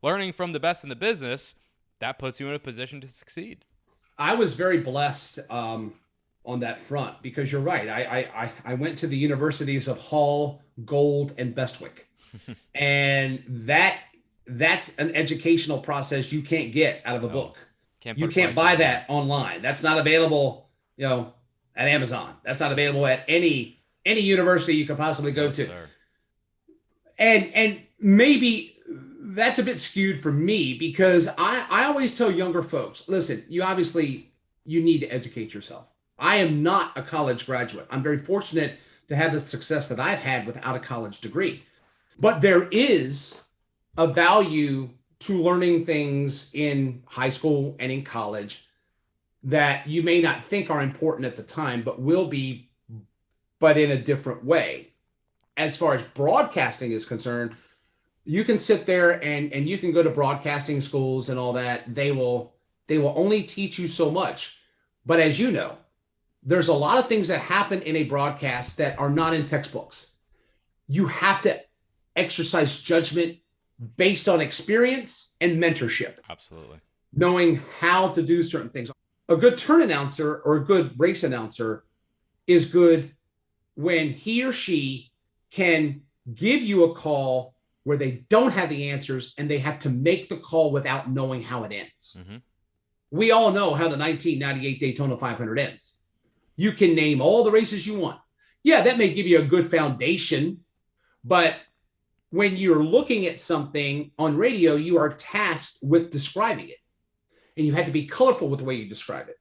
learning from the best in the business, that puts you in a position to succeed. I was very blessed on that front because you're right. I went to the universities of Hull, Gold, and Bestwick, and that's an educational process you can't get out of a book. Can't You put a can't price on buy it. that online. That's not available, at Amazon. That's not available at any university you could possibly go No, to. sir. And maybe that's a bit skewed for me because I always tell younger folks, listen, you need to educate yourself. I am not a college graduate. I'm very fortunate to have the success that I've had without a college degree. But there is a value to learning things in high school and in college that you may not think are important at the time, but will be, but in a different way. As far as broadcasting is concerned, you can sit there and you can go to broadcasting schools and all that. They will only teach you so much. But as you know, there's a lot of things that happen in a broadcast that are not in textbooks. You have to exercise judgment based on experience and mentorship, Absolutely. knowing how to do certain things. A good turn announcer or a good race announcer is good when he or she can give you a call where they don't have the answers and they have to make the call without knowing how it ends. Mm-hmm. We all know how the 1998 Daytona 500 ends. You can name all the races you want. Yeah, that may give you a good foundation, but when you're looking at something on radio, you are tasked with describing it. And you have to be colorful with the way you describe it.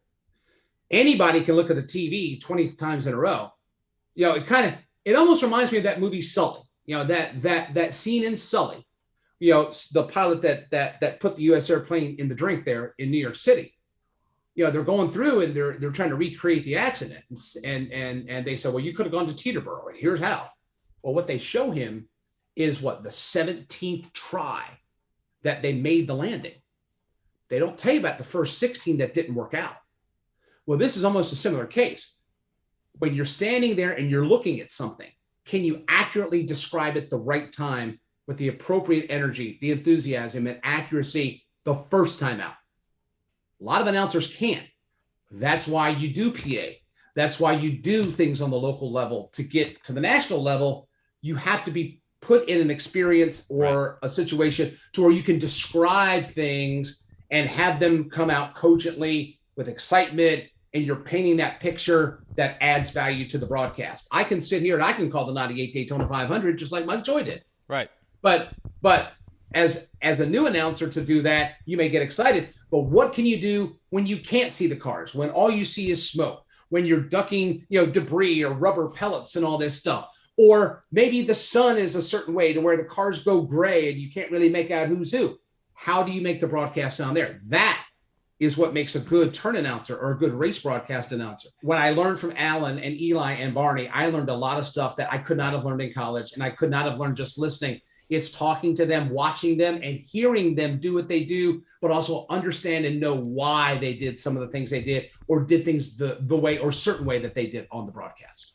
Anybody can look at the TV 20 times in a row. It almost reminds me of that movie Sully. That scene in Sully. The pilot that put the U.S. airplane in the drink there in New York City. They're going through and they're trying to recreate the accident, and they said, well, you could have gone to Teterboro, and here's how. Well, what they show him is the 17th try that they made the landing. They don't tell you about the first 16 that didn't work out. Well, this is almost a similar case. When you're standing there and you're looking at something, can you accurately describe it the right time with the appropriate energy, the enthusiasm, and accuracy the first time out? A lot of announcers can't. That's why you do PA. That's why you do things on the local level. To get to the national level, you have to be put in an experience or a situation to where you can describe things and have them come out cogently with excitement, and you're painting that picture that adds value to the broadcast. I can sit here and I can call the 98 Daytona 500 just like Mike Joy did. Right. But as a new announcer to do that, you may get excited. But what can you do when you can't see the cars, when all you see is smoke, when you're ducking, debris or rubber pellets and all this stuff? Or maybe the sun is a certain way to where the cars go gray and you can't really make out who's who. How do you make the broadcast sound there? That is what makes a good turn announcer or a good race broadcast announcer. When I learned from Alan and Eli and Barney, I learned a lot of stuff that I could not have learned in college, and I could not have learned just listening. It's talking to them, watching them, and hearing them do what they do, but also understand and know why they did some of the things they did or did things the way or certain way that they did on the broadcast.